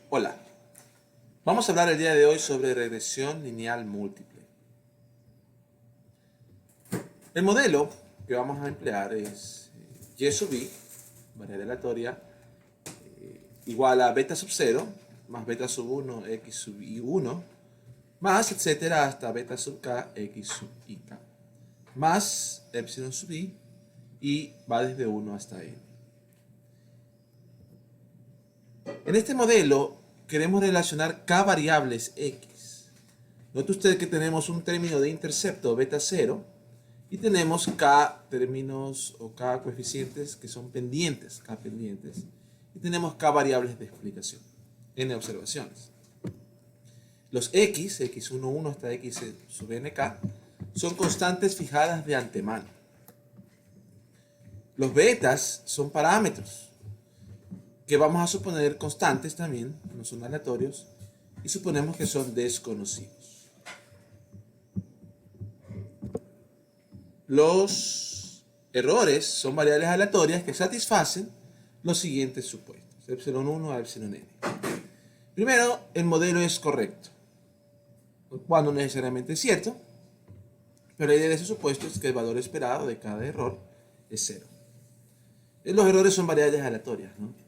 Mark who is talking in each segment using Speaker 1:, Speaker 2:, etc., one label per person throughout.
Speaker 1: Hola, vamos a hablar el día de hoy sobre regresión lineal múltiple. El modelo que vamos a emplear es y sub i, variable aleatoria, igual a beta sub 0 más beta sub 1 x sub i 1 más etcétera hasta beta sub k x sub i k más epsilon sub i y va desde 1 hasta n. En este modelo queremos relacionar k variables x. Note usted que tenemos un término de intercepto beta 0 y tenemos k términos o k coeficientes que son pendientes, k pendientes, y tenemos k variables de explicación, n observaciones. Los x, x11 hasta x sub nk, son constantes fijadas de antemano. Los betas son parámetros que vamos a suponer constantes también, no son aleatorios, y suponemos que son desconocidos. Los errores son variables aleatorias que satisfacen los siguientes supuestos, epsilon 1 a epsilon n. Primero, el modelo es correcto, cuando no necesariamente es cierto, pero la idea de ese supuesto es que el valor esperado de cada error es 0. Los errores son variables aleatorias, ¿no?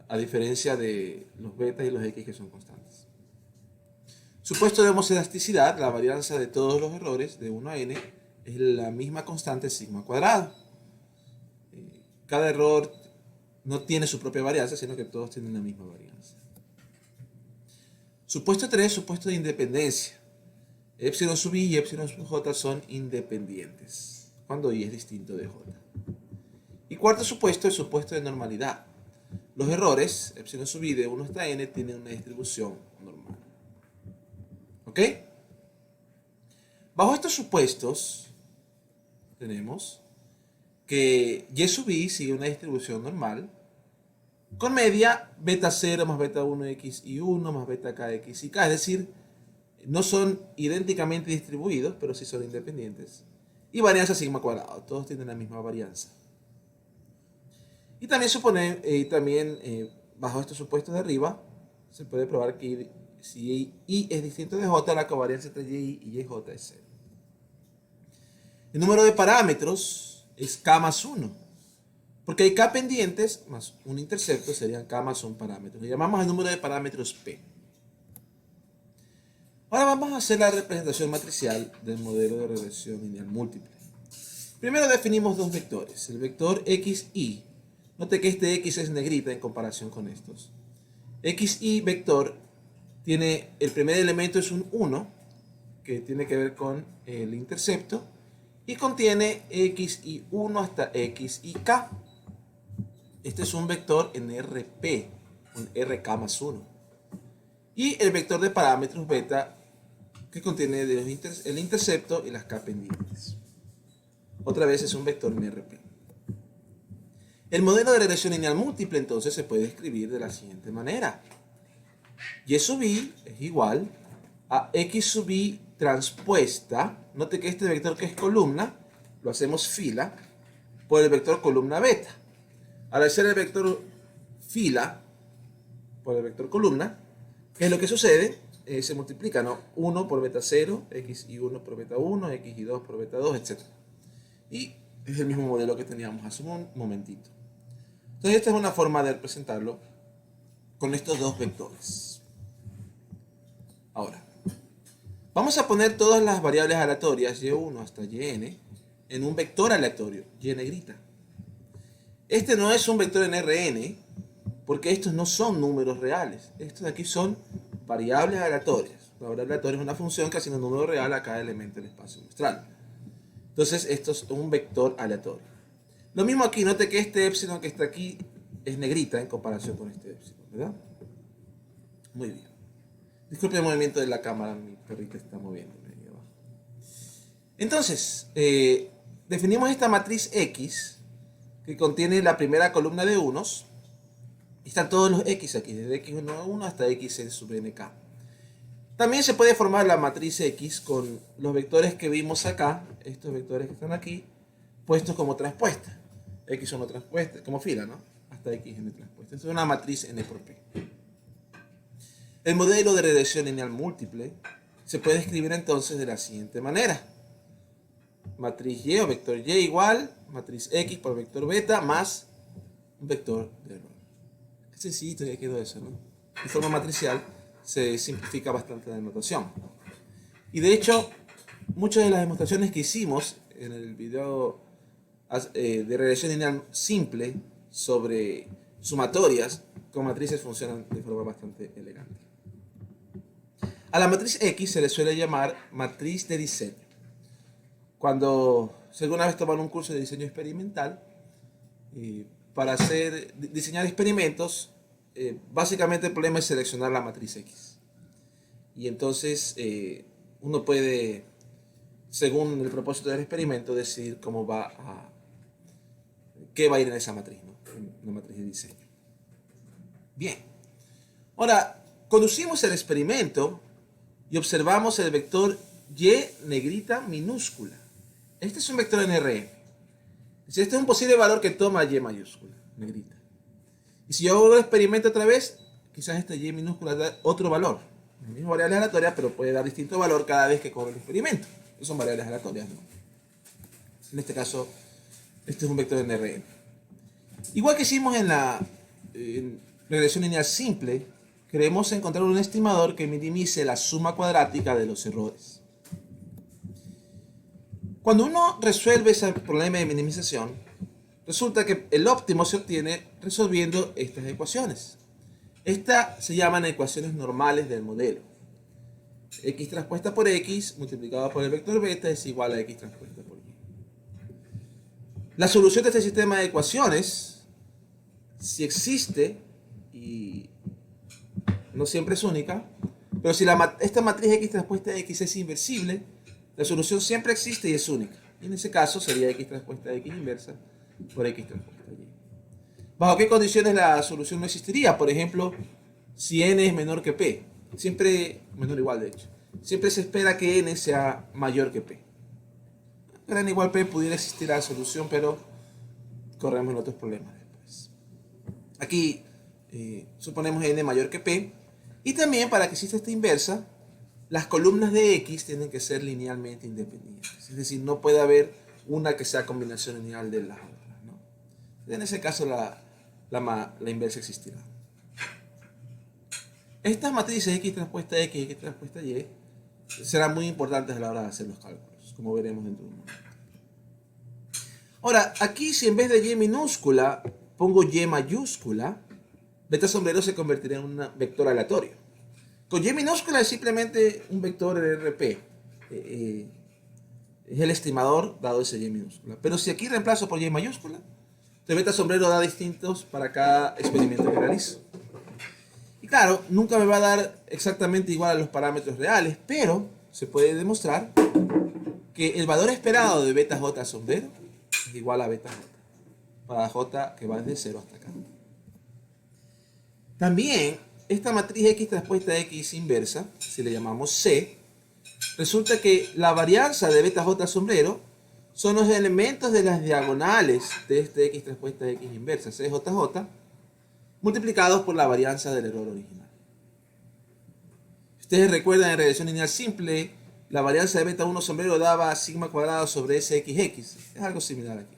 Speaker 1: A diferencia de los betas y los x que son constantes. Supuesto de homoselasticidad, la varianza de todos los errores de 1 a n es la misma constante sigma cuadrado. Cada error no tiene su propia varianza, sino que todos tienen la misma varianza. Supuesto 3, supuesto de independencia. Epsilon sub i y epsilon sub j son independientes, cuando i es distinto de j. Y cuarto supuesto, el supuesto de normalidad. Los errores, epsilon sub i de 1 hasta n, tienen una distribución normal. ¿Ok? Bajo estos supuestos, tenemos que y sub i sigue una distribución normal, con media beta 0 más beta 1 x y 1 más beta k x y k, es decir, no son idénticamente distribuidos, pero sí son independientes. Y varianza sigma cuadrado, todos tienen la misma varianza. Y también bajo estos supuestos de arriba, se puede probar que si i es distinto de j, la covarianza entre y y j es 0. El número de parámetros es k más 1, porque hay k pendientes más un intercepto, serían k más un parámetro. Le llamamos el número de parámetros p. Ahora vamos a hacer la representación matricial del modelo de regresión lineal múltiple. Primero definimos dos vectores, el vector xy. Note que este x es negrita en comparación con estos. Xy vector tiene, el primer elemento es un 1, que tiene que ver con el intercepto, y contiene xy1 hasta xyk. Este es un vector en RP, un RK más 1. Y el vector de parámetros beta, que contiene el intercepto y las k pendientes. Otra vez es un vector en RP. El modelo de regresión lineal múltiple entonces se puede escribir de la siguiente manera. Y sub i es igual a x sub i transpuesta. Note que este vector que es columna, lo hacemos fila, por el vector columna beta. Al hacer el vector fila por el vector columna, ¿qué es lo que sucede? Se multiplica, ¿no? 1 por beta 0, x y 1 por beta 1, x y 2 por beta 2, etc. Y es el mismo modelo que teníamos hace un momentito. Entonces esta es una forma de representarlo con estos dos vectores. Ahora, vamos a poner todas las variables aleatorias y1 hasta yn en un vector aleatorio, y negrita. Este no es un vector en Rn, porque estos no son números reales. Estos de aquí son variables aleatorias. La variable aleatoria es una función que asigna un número real a cada elemento del espacio muestral. Entonces esto es un vector aleatorio. Lo mismo aquí, note que este epsilon que está aquí es negrita en comparación con este epsilon, ¿verdad? Muy bien. Disculpe el movimiento de la cámara, mi perrita está moviéndome ahí abajo. Entonces, definimos esta matriz X que contiene la primera columna de unos. Y están todos los X aquí, desde x1 hasta x sub nk. También se puede formar la matriz X con los vectores que vimos acá, estos vectores que están aquí, puestos como transpuesta. X1 transpuesta, como fila, ¿no? Hasta xn transpuesta. Esto es una matriz n por p. El modelo de regresión lineal múltiple se puede escribir entonces de la siguiente manera. Matriz Y o vector Y igual matriz X por vector beta más un vector de error. Qué sencillito ya quedó eso, ¿no? En forma matricial se simplifica bastante la notación. Y de hecho, muchas de las demostraciones que hicimos en el video de regresión lineal simple sobre sumatorias con matrices funcionan de forma bastante elegante. A la matriz X se le suele llamar matriz de diseño. Cuando, si alguna vez toman un curso de diseño experimental, para diseñar experimentos, básicamente el problema es seleccionar la matriz X. Y entonces uno puede, según el propósito del experimento, decidir qué va a ir en esa matriz, ¿no? En la matriz de diseño. Bien. Ahora, conducimos el experimento y observamos el vector Y negrita minúscula. Este es un vector en Rn. Este es un posible valor que toma Y mayúscula, negrita. Y si yo hago el experimento otra vez, quizás esta Y minúscula da otro valor. La misma variable aleatoria, pero puede dar distinto valor cada vez que corre el experimento. No son variables aleatorias, ¿no? En este caso, este es un vector en Rn. Igual que hicimos en la regresión lineal simple, queremos encontrar un estimador que minimice la suma cuadrática de los errores. Cuando uno resuelve ese problema de minimización, resulta que el óptimo se obtiene resolviendo estas ecuaciones. Estas se llaman ecuaciones normales del modelo. X transpuesta por X multiplicado por el vector beta es igual a X transpuesta por Y. La solución de este sistema de ecuaciones, si existe, y no siempre es única, pero si esta matriz X transpuesta X es inversible, la solución siempre existe y es única. Y en ese caso sería X transpuesta X inversa por X transpuesta Y. ¿Bajo qué condiciones la solución no existiría? Por ejemplo, si n es menor que p. Siempre, menor o igual de hecho. Siempre se espera que n sea mayor que p. Para n igual p pudiera existir la solución, pero corremos en otros problemas después. Aquí suponemos n mayor que p. Y también para que exista esta inversa, las columnas de X tienen que ser linealmente independientes. Es decir, no puede haber una que sea combinación lineal de las otras, ¿no? En ese caso la inversa existirá. Estas matrices X transpuesta X y X transpuesta Y serán muy importantes a la hora de hacer los cálculos, como veremos dentro de un momento. Ahora, aquí si en vez de Y minúscula pongo Y mayúscula, beta sombrero se convertirá en un vector aleatorio. Con Y minúscula es simplemente un vector RP. Es el estimador dado ese Y minúscula. Pero si aquí reemplazo por Y mayúscula, el beta sombrero da distintos para cada experimento que realizo. Y claro, nunca me va a dar exactamente igual a los parámetros reales, pero se puede demostrar que el valor esperado de beta J sombrero es igual a beta J, para J que va desde 0 hasta acá. También, esta matriz X transpuesta X inversa, si le llamamos C, resulta que la varianza de beta J sombrero son los elementos de las diagonales de este X transpuesta X inversa, CJJ, multiplicados por la varianza del error original. Ustedes recuerdan en regresión lineal simple, la varianza de beta 1 sombrero daba sigma cuadrado sobre SXX. Es algo similar aquí.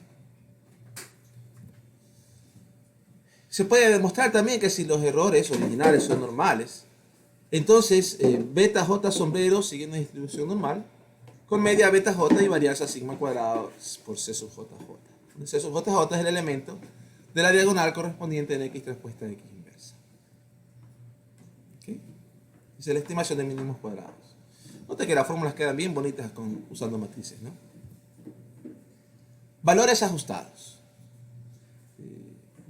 Speaker 1: Se puede demostrar también que si los errores originales son normales, entonces beta J sombrero sigue una distribución normal con media beta J y varianza sigma cuadrado por C sub JJ. C sub JJ es el elemento de la diagonal correspondiente en X transpuesta X inversa. ¿Okay? Es la estimación de mínimos cuadrados. Nota que las fórmulas quedan bien bonitas usando matrices, ¿no? Valores ajustados.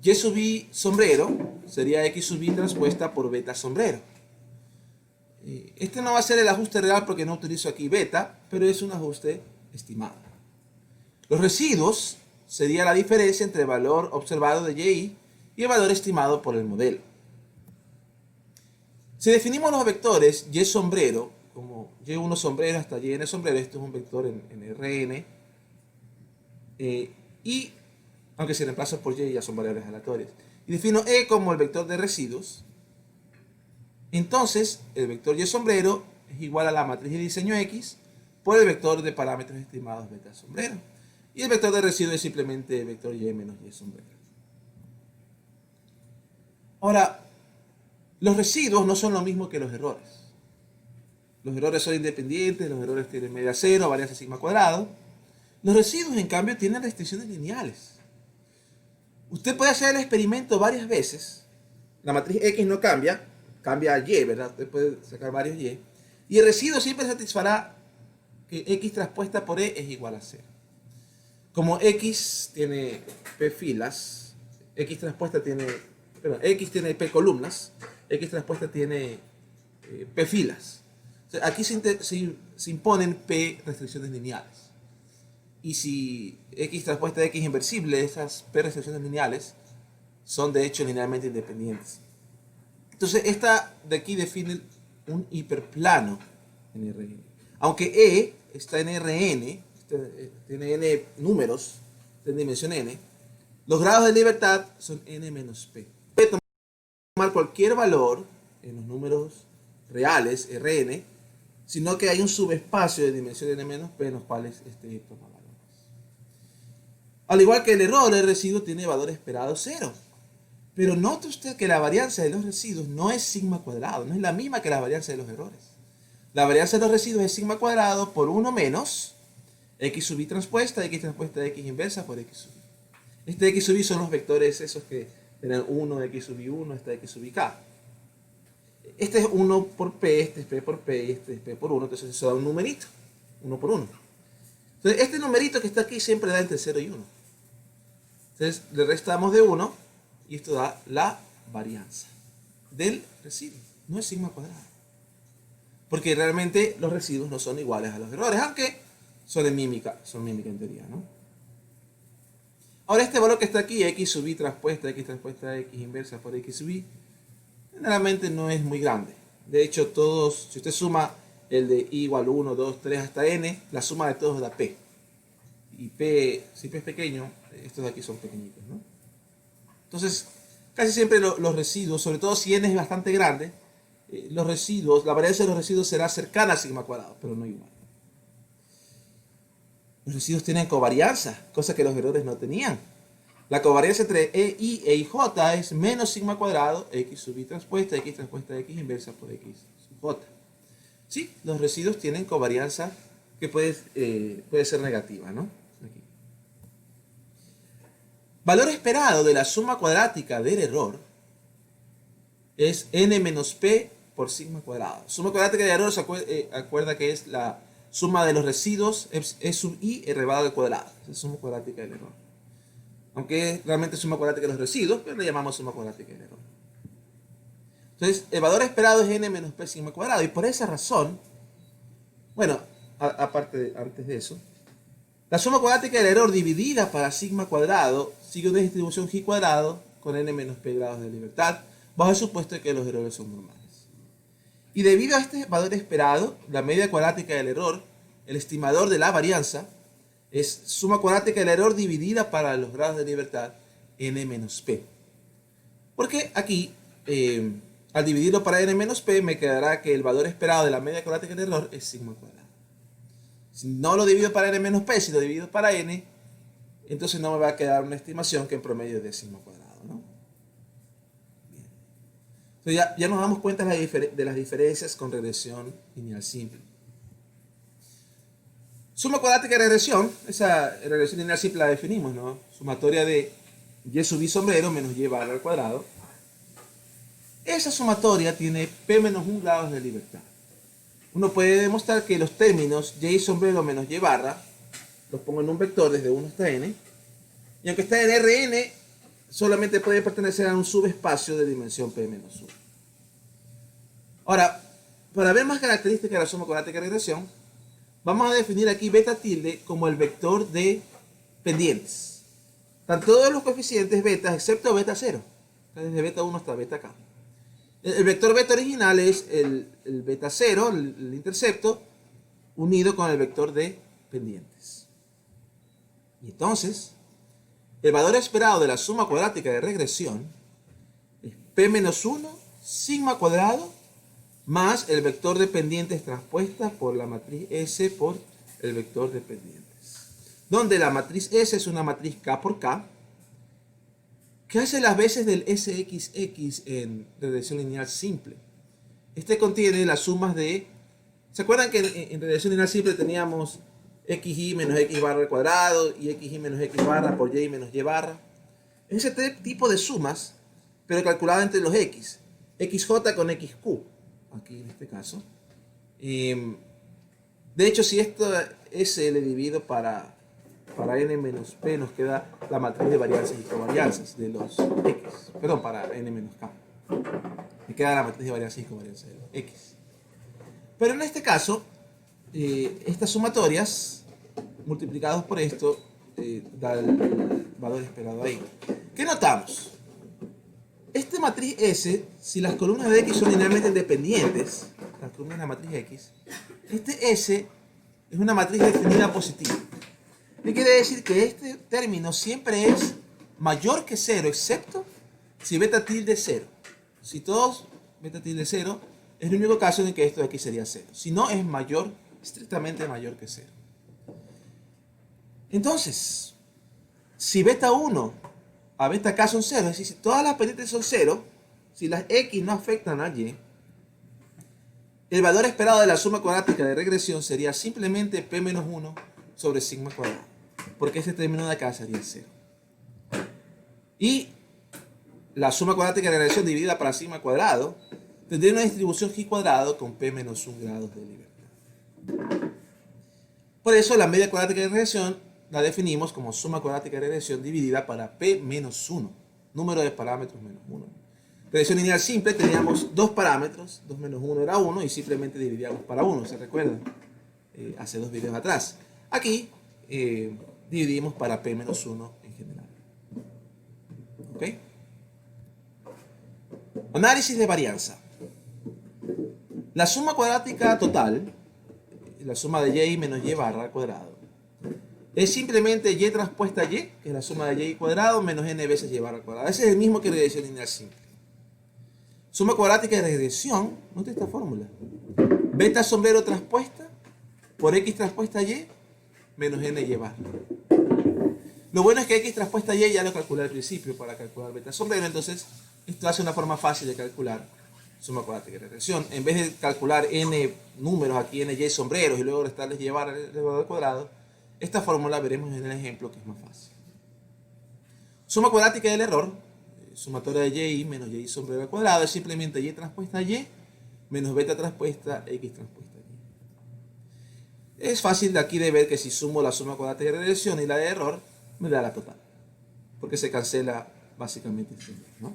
Speaker 1: Y sub i sombrero sería X sub i transpuesta por beta sombrero. Este no va a ser el ajuste real porque no utilizo aquí beta, pero es un ajuste estimado. Los residuos sería la diferencia entre el valor observado de y el valor estimado por el modelo. Si definimos los vectores y sombrero, como y1 sombrero hasta yn sombrero, esto es un vector en Rn, y aunque se reemplaza por y ya son variables aleatorias, y defino e como el vector de residuos, Entonces, el vector y sombrero es igual a la matriz de diseño X por el vector de parámetros estimados beta sombrero. Y el vector de residuo es simplemente el vector y menos y sombrero. Ahora, los residuos no son lo mismo que los errores. Los errores son independientes, los errores tienen media cero, varianza sigma cuadrado. Los residuos, en cambio, tienen restricciones lineales. Usted puede hacer el experimento varias veces. La matriz X no cambia, cambia a Y, ¿verdad? Usted puede sacar varios Y. Y el residuo siempre satisfará que X traspuesta por E es igual a 0. Como X tiene P filas, X traspuesta tiene, perdón, X tiene P columnas, X traspuesta tiene P filas. O sea, aquí se imponen P restricciones lineales. Y si X traspuesta a X inversible, esas P restricciones lineales son de hecho linealmente independientes. Entonces esta de aquí define un hiperplano en Rn. Aunque E está en Rn, tiene n números de dimensión n, los grados de libertad son n menos p. Puede tomar cualquier valor en los números reales, Rn, sino que hay un subespacio de dimensión n menos p en los cuales toma valores. Al igual que el error, el residuo tiene valor esperado 0. Pero note usted que la varianza de los residuos no es sigma cuadrado, no es la misma que la varianza de los errores. La varianza de los residuos es sigma cuadrado por 1 menos X sub i transpuesta, X transpuesta de X inversa por X sub i. Este X sub i son los vectores esos que tienen 1, X sub i 1, este X sub i k. Este es 1 por P, este es P por P y este es P por 1, entonces eso da un numerito, 1 por 1. Entonces este numerito que está aquí siempre da entre 0 y 1. Entonces le restamos de 1 y esto da la varianza del residuo, no es sigma cuadrado. Porque realmente los residuos no son iguales a los errores, aunque son mímica en teoría, ¿no? Ahora este valor que está aquí, X sub i transpuesta, X transpuesta, X inversa por X sub i, generalmente no es muy grande. De hecho, todos, si usted suma el de i igual 1, 2, 3 hasta n, la suma de todos da p. Y p, si p es pequeño, estos de aquí son pequeñitos, ¿no? Entonces, casi siempre los residuos, sobre todo si n es bastante grande, los residuos, la varianza de los residuos será cercana a sigma cuadrado, pero no igual. Los residuos tienen covarianza, cosa que los errores no tenían. La covarianza entre I e IJ es menos sigma cuadrado, X sub i transpuesta, X transpuesta de X inversa por X sub J. Sí, los residuos tienen covarianza que puede ser negativa, ¿no? Aquí. Valor esperado de la suma cuadrática del error es n menos p por sigma cuadrado. Suma cuadrática del error se acuerda que es la suma de los residuos es sub i elevado al cuadrado. Esa es suma cuadrática del error. Aunque es realmente suma cuadrática de los residuos, pero le llamamos suma cuadrática del error. Entonces, el valor esperado es n menos p sigma cuadrado. Y por esa razón, bueno, antes de eso, la suma cuadrática del error dividida para sigma cuadrado sigue una distribución g cuadrado con n menos p grados de libertad, bajo el supuesto de que los errores son normales. Y debido a este valor esperado, la media cuadrática del error, el estimador de la varianza, es suma cuadrática del error dividida para los grados de libertad n menos p. Porque aquí, al dividirlo para n menos p, me quedará que el valor esperado de la media cuadrática del error es sigma cuadrado. Si no lo divido para n menos p, si lo divido para n, entonces no me va a quedar una estimación que en promedio es de sigma cuadrado, ¿no? Bien. Entonces ya nos damos cuenta de las diferencias con regresión lineal simple. Suma cuadrática de regresión, esa regresión lineal simple la definimos, ¿no? Sumatoria de y sub i sombrero menos y barra al cuadrado. Esa sumatoria tiene p menos 1 grados de libertad. Uno puede demostrar que los términos y sombrero menos y barra los pongo en un vector desde 1 hasta n, y aunque está en Rn, solamente puede pertenecer a un subespacio de dimensión p menos 1. Ahora, para ver más características de la suma cuadrática de regresión, vamos a definir aquí beta tilde como el vector de pendientes. Están todos los coeficientes beta excepto beta 0. Desde beta 1 hasta beta k. El vector beta original es el beta 0, el intercepto, unido con el vector de pendientes. Y entonces, el valor esperado de la suma cuadrática de regresión es p menos 1 sigma cuadrado más el vector de pendientes transpuesta por la matriz S por el vector de pendientes. Donde la matriz S es una matriz K por K, que hace las veces del SXX en regresión lineal simple. Este contiene las sumas de... ¿Se acuerdan que en regresión lineal simple teníamos xy menos x barra al cuadrado y xy menos x barra por y menos y barra? Es ese tipo de sumas, pero calculada entre los x. xj con xq, aquí en este caso. De hecho, si esto S le divido para n menos p, nos queda la matriz de varianzas y covarianzas de los x. Perdón, para n menos k. Me queda la matriz de varianzas y covarianzas de los x. Pero en este caso, estas sumatorias multiplicadas por esto da el valor esperado ahí. ¿Qué notamos? Esta matriz S, si las columnas de X son linealmente independientes, las columnas de la matriz X, este S es una matriz definida positiva. ¿Qué quiere decir? Que este término siempre es mayor que 0, excepto si beta tilde es 0. Si todos beta tilde es 0, es el único caso en el que esto de aquí sería 0. Si no, es mayor, estrictamente mayor que 0. Entonces, si beta 1 a beta k son 0, es decir, si todas las pendientes son 0, si las x no afectan a y, el valor esperado de la suma cuadrática de regresión sería simplemente p menos 1 sobre sigma cuadrado, porque este término de acá sería 0. Y la suma cuadrática de regresión dividida para sigma cuadrado tendría una distribución g cuadrado con p menos 1 grados de libertad. Por eso la media cuadrática de regresión la definimos como suma cuadrática de regresión dividida para p menos 1, número de parámetros menos 1. Regresión lineal simple teníamos dos parámetros, 2 menos 1 era 1 y simplemente dividíamos para 1, ¿se recuerdan? Hace dos videos atrás. Aquí dividimos para p menos 1 en general. ¿Ok? Análisis de varianza. La suma cuadrática total, la suma de y menos y barra al cuadrado, es simplemente y transpuesta y, que es la suma de y cuadrado menos n veces y barra al cuadrado. Ese es el mismo que regresión lineal simple. Suma cuadrática de regresión, note esta fórmula. Beta sombrero transpuesta por x transpuesta y menos n y barra. Lo bueno es que x transpuesta y ya lo calculé al principio para calcular beta sombrero, entonces esto hace una forma fácil de calcular suma cuadrática de regresión. En vez de calcular n números aquí, n y sombreros y luego restarles y barra elevado al cuadrado, esta fórmula veremos en el ejemplo que es más fácil. Suma cuadrática del error, sumatoria de y menos y sombrero al cuadrado, es simplemente y transpuesta y menos beta transpuesta x transpuesta y. Es fácil de aquí de ver que si sumo la suma cuadrática de regresión y la de error, me da la total. Porque se cancela básicamente esto, ¿no?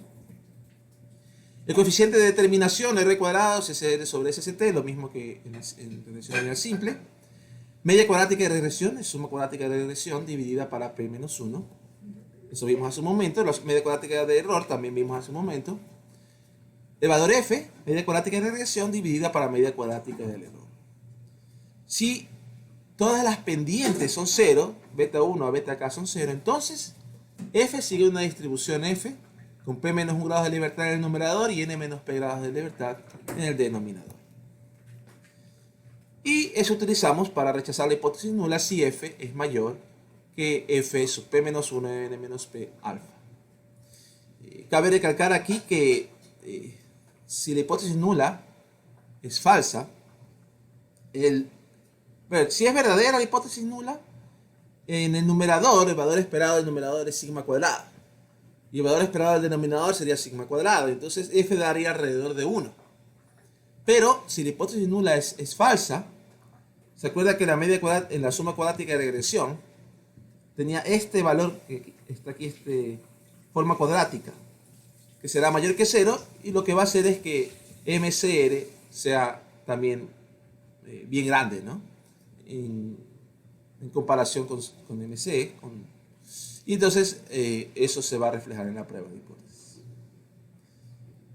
Speaker 1: El coeficiente de determinación r cuadrado CCR sobre SCT, lo mismo que en regresión lineal simple. Media cuadrática de regresión es suma cuadrática de regresión dividida para p menos 1. Eso vimos hace un momento. La media cuadrática de error también vimos hace un momento. El valor f, media cuadrática de regresión dividida para media cuadrática del error. Si todas las pendientes son 0, beta 1 a beta k son 0, entonces f sigue una distribución f con p menos 1 grados de libertad en el numerador y n menos p grados de libertad en el denominador. Y eso utilizamos para rechazar la hipótesis nula si f es mayor que f sub p menos 1 n menos p alfa. Cabe recalcar aquí que si la hipótesis nula es falsa, si es verdadera la hipótesis nula, en el numerador, el valor esperado del numerador es sigma cuadrado. Y el valor esperado del denominador sería sigma cuadrado. Entonces f daría alrededor de 1. Pero si la hipótesis nula es falsa, se acuerda que la media cuadrática, en la suma cuadrática de regresión tenía este valor, que está aquí, forma cuadrática, que será mayor que 0, y lo que va a hacer es que MCR sea también bien grande, ¿no? En comparación con MC. Y entonces eso se va a reflejar en la prueba de hipótesis.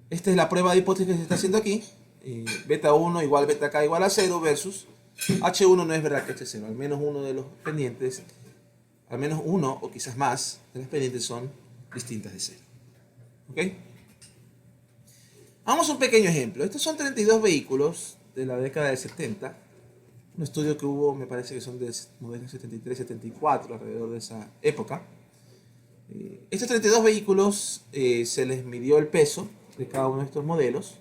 Speaker 1: Esta es la prueba de hipótesis que se está haciendo aquí. Beta 1 igual beta k igual a 0 versus H1 no es verdad que H0. Al menos uno de los pendientes, al menos uno o quizás más de las pendientes son distintas de 0. ¿Ok? Vamos a un pequeño ejemplo. Estos son 32 vehículos de la década del 70. Un estudio que hubo, me parece que son de modelos 73, 74, alrededor de esa época. Estos 32 vehículos se les midió el peso de cada uno de estos modelos.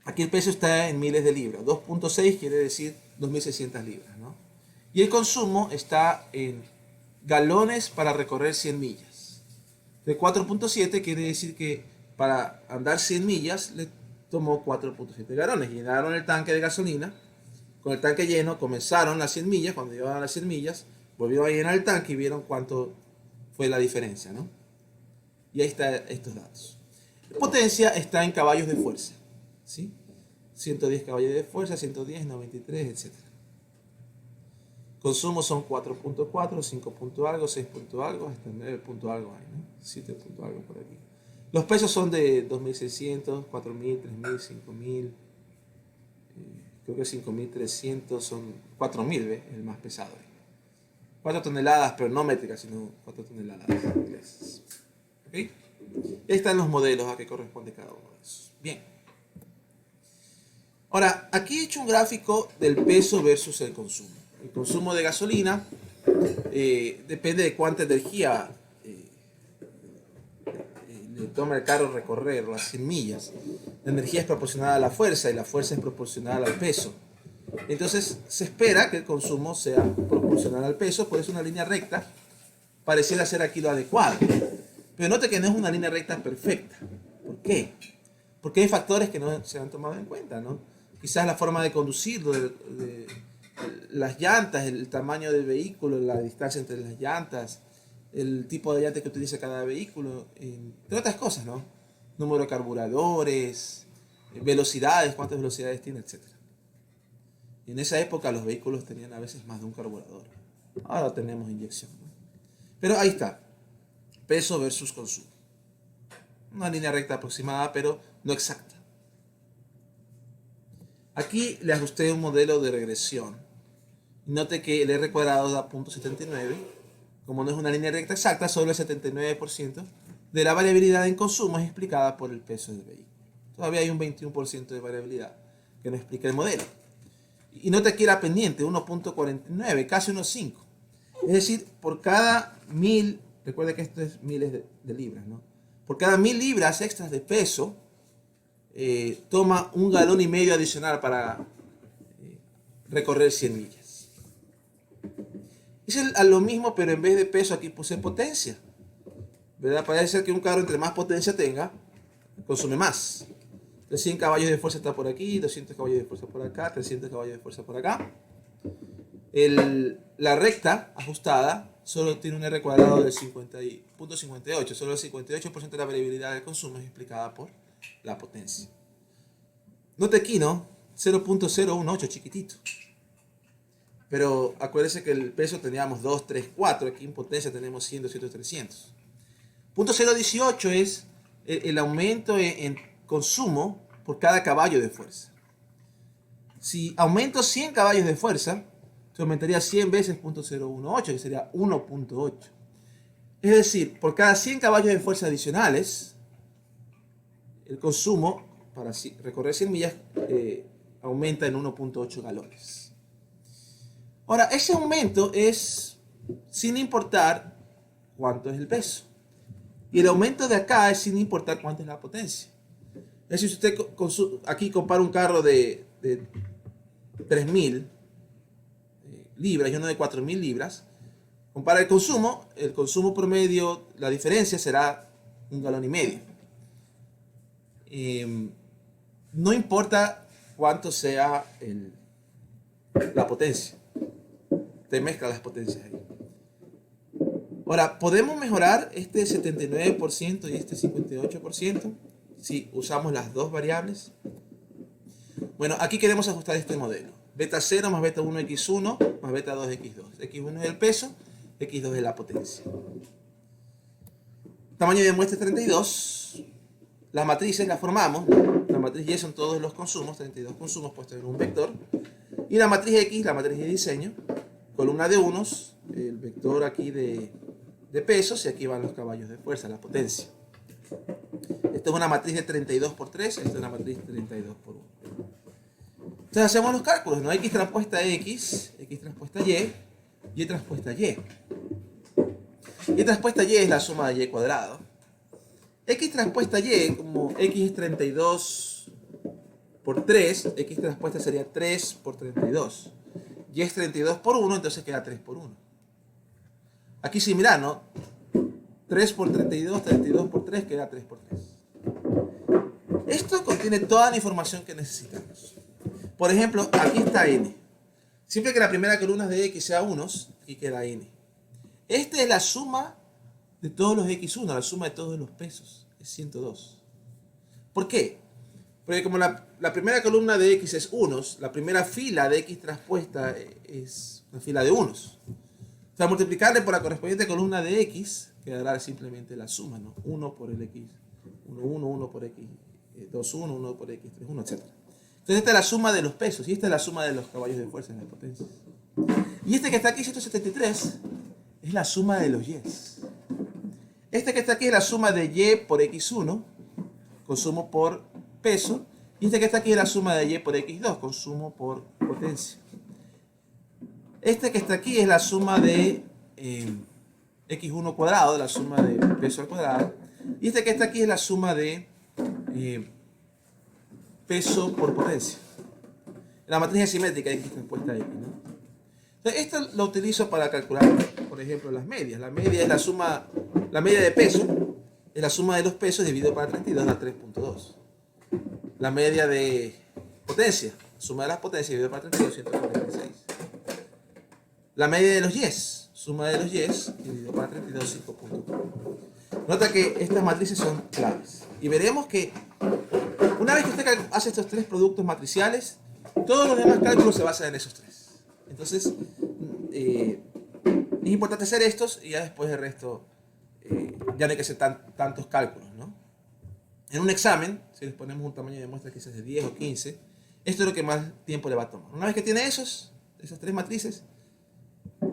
Speaker 1: Aquí el peso está en miles de libras. 2.6 quiere decir 2.600 libras, ¿no? Y el consumo está en galones para recorrer 100 millas. De 4.7 quiere decir que para andar 100 millas le tomó 4.7 galones. Llenaron el tanque de gasolina. Con el tanque lleno comenzaron las 100 millas. Cuando llegaron a las 100 millas, volvieron a llenar el tanque y vieron cuánto fue la diferencia, ¿no? Y ahí están estos datos. La potencia está en caballos de fuerza, ¿sí? 110 caballos de fuerza, 110, 93, etc. Consumo son 4.4, 5 punto algo, 6 punto algo, hasta 9 punto algo hay, ¿no? 7 punto algo por aquí. Los pesos son de 2.600, 4.000, 3.000, 5.000, creo que 5.300, son 4.000, ¿ves? El más pesado. 4 toneladas, pero no métricas, sino 4 toneladas inglesas. ¿Ok? Ahí están los modelos a que corresponde cada uno de esos. Bien. Ahora, aquí he hecho un gráfico del peso versus el consumo. El consumo de gasolina depende de cuánta energía le toma el carro recorrer las 100 millas. La energía es proporcional a la fuerza y la fuerza es proporcional al peso. Entonces se espera que el consumo sea proporcional al peso, por eso una línea recta pareciera ser aquí lo adecuado. Pero note que no es una línea recta perfecta. ¿Por qué? Porque hay factores que no se han tomado en cuenta, ¿no? Quizás la forma de conducir, las llantas, el tamaño del vehículo, la distancia entre las llantas, el tipo de llanta que utiliza cada vehículo, entre otras cosas, ¿no? Número de carburadores, velocidades, cuántas velocidades tiene, etc. Y en esa época los vehículos tenían a veces más de un carburador. Ahora tenemos inyección, ¿no? Pero ahí está, peso versus consumo. Una línea recta aproximada, pero no exacta. Aquí le ajusté un modelo de regresión. Note que el R cuadrado da 0.79. Como no es una línea recta exacta, solo el 79% de la variabilidad en consumo es explicada por el peso del vehículo. Todavía hay un 21% de variabilidad que no explica el modelo. Y note aquí la pendiente, 1.49, casi 1.5. Es decir, por cada 1000, recuerda que esto es miles de libras, ¿no? Por cada 1000 libras extras de peso, toma 1,5 galones adicional para recorrer 100 millas. Es lo mismo, pero en vez de peso aquí puse potencia, ¿verdad? Parece ser que un carro entre más potencia tenga, consume más. 100 caballos de fuerza está por aquí, 200 caballos de fuerza por acá, 300 caballos de fuerza por acá. La recta ajustada solo tiene un R cuadrado del 50.58, solo el 58% de la variabilidad del consumo es explicada por la potencia. Note aquí, ¿no? 0.018, chiquitito. Pero acuérdense que el peso teníamos 2, 3, 4. Aquí en potencia tenemos 100, 200, 300. Punto 0.18 es el aumento en consumo por cada caballo de fuerza. Si aumento 100 caballos de fuerza, se aumentaría 100 veces 0.018, que sería 1.8. Es decir, por cada 100 caballos de fuerza adicionales, el consumo para recorrer 100 millas aumenta en 1.8 galones. Ahora, ese aumento es sin importar cuánto es el peso. Y el aumento de acá es sin importar cuánto es la potencia. Es decir, si usted aquí compara un carro de 3.000 libras y uno de 4.000 libras, compara el consumo promedio, la diferencia será 1,5 galones. No importa cuánto sea la potencia. Te mezcla las potencias ahí. Ahora, ¿podemos mejorar este 79% y este 58% si usamos las dos variables? Bueno, aquí queremos ajustar este modelo. Beta 0 más beta 1 x1 más beta 2 x2. x1 es el peso, x2 es la potencia. Tamaño de muestra 32. Las matrices las formamos. La matriz Y son todos los consumos, 32 consumos puestos en un vector. Y la matriz X, la matriz de diseño, columna de unos, el vector aquí de pesos, y aquí van los caballos de fuerza, la potencia. Este Esta es una matriz de 32 por 3, esta es una matriz de 32 por 1. Entonces hacemos los cálculos, ¿no? X transpuesta X, X transpuesta Y transpuesta Y. Y transpuesta Y es la suma de Y cuadrado. X transpuesta Y, como X es 32 por 3, X transpuesta sería 3 por 32. Y es 32 por 1, entonces queda 3 por 1. Aquí similar, ¿no? 3 por 32, 32 por 3, queda 3 por 3. Esto contiene toda la información que necesitamos. Por ejemplo, aquí está n. Siempre que la primera columna de x sea unos, aquí queda n. Esta es la suma de todos los x1, la suma de todos los pesos. Es 102. ¿Por qué? Porque como la primera columna de x es unos, la primera fila de x transpuesta es una fila de unos. O sea, multiplicarle por la correspondiente columna de x quedará simplemente la suma, ¿no? 1 por el x, 1, 1, 1 por x, 2, 1, 1 por x, 3, 1, etc. Entonces esta es la suma de los pesos y esta es la suma de los caballos de fuerza en las potencias. Y este que está aquí, 173, es la suma de los y's. Este que está aquí es la suma de y por x1, consumo por peso. Y este que está aquí es la suma de y por x2, consumo por potencia. Este que está aquí es la suma de x1 cuadrado, la suma de peso al cuadrado. Y este que está aquí es la suma de peso por potencia. La matriz asimétrica de x transpuesta a x, ¿no? Entonces, esto lo utilizo para calcular, por ejemplo, las medias. La media es la suma, la media de peso es la suma de los pesos dividido por 32 da 3.2. La media de potencia, suma de las potencias dividido por 32, 146. La media de los yes, suma de los yes dividido por 32, 5.4. Nota que estas matrices son claves. Y veremos que una vez que usted hace estos tres productos matriciales, todos los demás cálculos se basan en esos tres. Entonces, es importante hacer estos y ya después el resto, ya no hay que hacer tantos cálculos, ¿no? En un examen, si les ponemos un tamaño de muestra quizás de 10 o 15, esto es lo que más tiempo le va a tomar. Una vez que tiene esas tres matrices,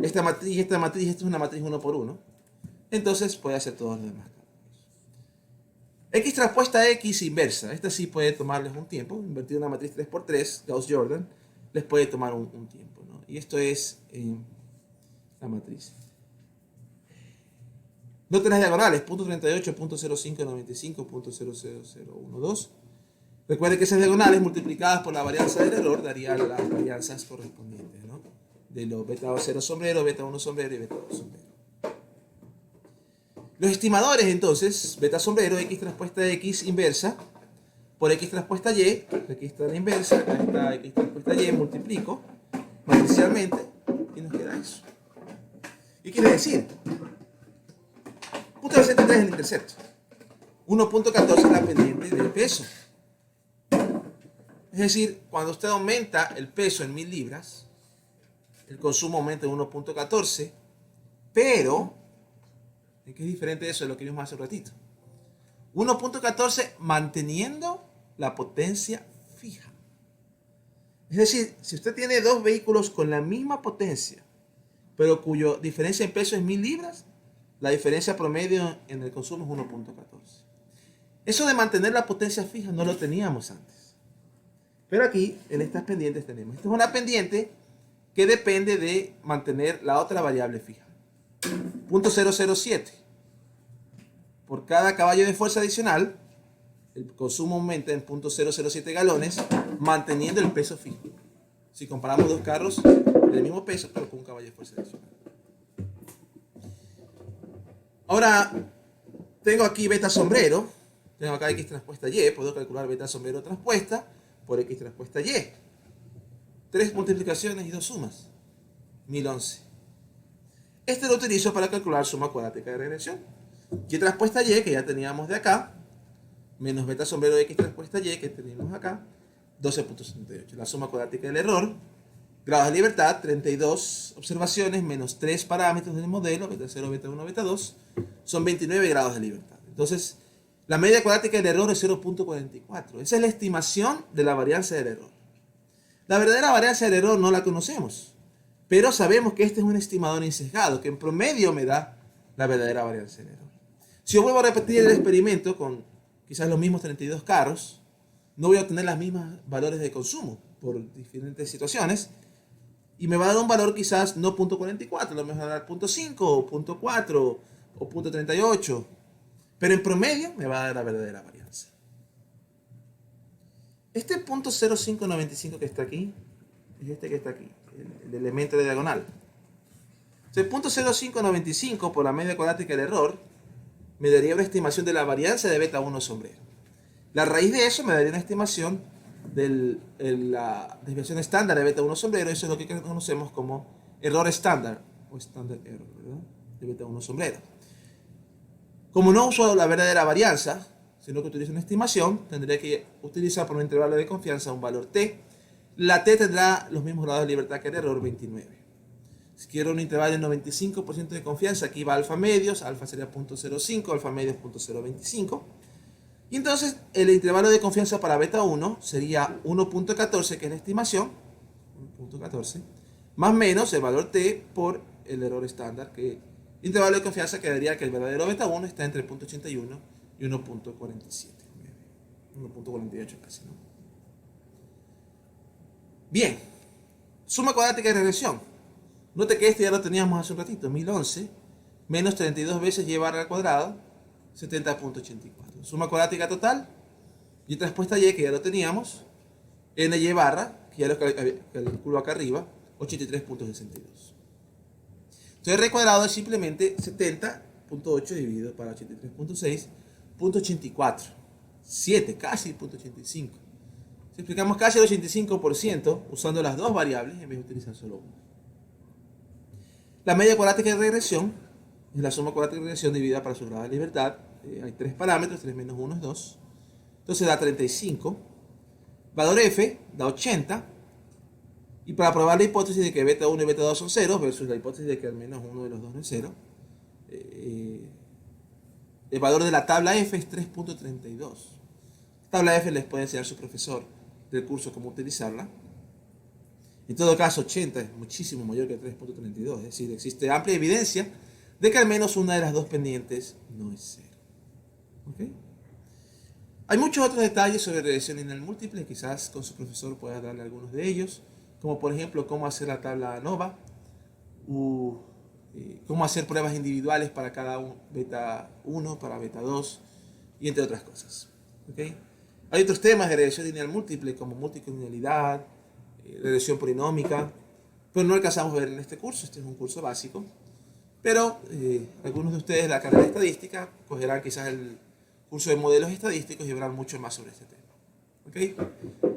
Speaker 1: esta matriz, esta es una matriz 1 por 1, entonces puede hacer todos los demás cálculos. X transpuesta a X inversa. Esta sí puede tomarles un tiempo. Invertir una matriz 3×3, Gauss-Jordan, les puede tomar un tiempo, ¿no? Y esto es la matriz. Noten las diagonales, .38, .0595, .00012. Recuerden que esas diagonales multiplicadas por la varianza del error darían las varianzas correspondientes, ¿no? De los beta 0 sombrero, beta 1 sombrero y beta 2 sombrero. Los estimadores entonces, beta sombrero, X transpuesta X inversa, por X transpuesta Y, aquí está la inversa, acá está X transpuesta Y, multiplico matricialmente y nos queda eso. ¿Qué quiere decir? .63 es el intercepto. 1.14 es la pendiente del peso. Es decir, cuando usted aumenta el peso en 1000 libras, el consumo aumenta en 1.14, pero, ¿en qué es diferente eso de lo que vimos hace un ratito? 1.14 manteniendo la potencia fija. Es decir, si usted tiene dos vehículos con la misma potencia, pero cuya diferencia en peso es 1000 libras, la diferencia promedio en el consumo es 1.14. Eso de mantener la potencia fija no lo teníamos antes. Pero aquí, en estas pendientes tenemos. Esta es una pendiente que depende de mantener la otra variable fija. .007. Por cada caballo de fuerza adicional, el consumo aumenta en .007 galones, manteniendo el peso fijo. Si comparamos dos carros del mismo peso, pero con un caballo de fuerza adicional. Ahora, tengo aquí beta sombrero, tengo acá X transpuesta Y, puedo calcular beta sombrero transpuesta por X transpuesta Y. 3 multiplicaciones y 2 sumas, 1011. Este lo utilizo para calcular suma cuadrática de regresión. Y transpuesta Y, que ya teníamos de acá, menos beta sombrero X transpuesta Y, que teníamos acá, 12.78. La suma cuadrática del error, grados de libertad, 32 observaciones, menos 3 parámetros del modelo, beta 0, beta 1, beta 2, son 29 grados de libertad. Entonces, la media cuadrática del error es 0.44. Esa es la estimación de la varianza del error. La verdadera varianza del error no la conocemos, pero sabemos que este es un estimador insesgado, que en promedio me da la verdadera varianza del error. Si yo vuelvo a repetir el experimento con quizás los mismos 32 carros, no voy a obtener las mismas valores de consumo por diferentes situaciones. Y me va a dar un valor quizás no 0.44, lo mejor va a dar 0.5 o 0.4 o 0.38. Pero en promedio me va a dar la verdadera varianza. Este 0.0595 que está aquí es este que está aquí, el elemento de diagonal. Entonces, 0.0595 por la media cuadrática del error me daría una estimación de la varianza de beta 1 sombrero. La raíz de eso me daría una estimación de la desviación estándar de beta 1 sombrero. Eso es lo que conocemos como error estándar o standard error, ¿verdad? De beta 1 sombrero. Como no uso la verdadera varianza, sino que utilizo una estimación, tendría que utilizar por un intervalo de confianza un valor t. La t tendrá los mismos grados de libertad que el error, 29. Si quiero un intervalo de 95% de confianza, aquí va alfa medios, alfa sería 0.05, alfa medios 0.025. Y entonces el intervalo de confianza para beta 1 sería 1.14, que es la estimación, 1.14, más menos el valor t por el error estándar, que el intervalo de confianza quedaría que el verdadero beta 1 está entre 0.81 y 1.47, 1.48 casi, ¿no? Bien, suma cuadrática de regresión. Note que este ya lo teníamos hace un ratito, 1011, menos 32 veces y barra al cuadrado, 70.84. Suma cuadrática total, y respuesta y, que ya lo teníamos, n y barra, que ya lo calculo acá arriba, 83.62. Entonces r cuadrado es simplemente 70.8 dividido para 83.6, 0.84. 7, casi 0.85. Si explicamos casi el 85% usando las dos variables en vez de utilizar solo una. La media cuadrática de regresión es la suma cuadrática de regresión dividida para su grado de libertad. Hay tres parámetros, 3 menos 1 es 2. Entonces da 35. Valor f da 80. Y para probar la hipótesis de que beta 1 y beta 2 son 0, versus la hipótesis de que al menos uno de los dos no es 0, el valor de la tabla f es 3.32. Tabla f les puede enseñar su profesor del curso cómo utilizarla. En todo caso, 80 es muchísimo mayor que 3.32, es decir, existe amplia evidencia de que al menos una de las dos pendientes no es 0. ¿Okay? Hay muchos otros detalles sobre regresión lineal múltiple, quizás con su profesor pueda darle algunos de ellos, como por ejemplo cómo hacer la tabla ANOVA, cómo hacer pruebas individuales para cada beta 1, para beta 2, y entre otras cosas. ¿Okay? Hay otros temas de regresión lineal múltiple, como multicollinealidad, regresión polinómica, pero no alcanzamos a ver en este curso. Este es un curso básico, pero algunos de ustedes de la carrera de estadística cogerán quizás el curso de modelos estadísticos y verán mucho más sobre este tema. ¿Okay?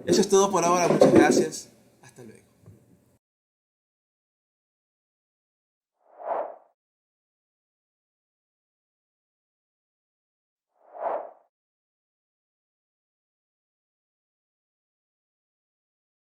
Speaker 1: Eso es todo por ahora, muchas gracias.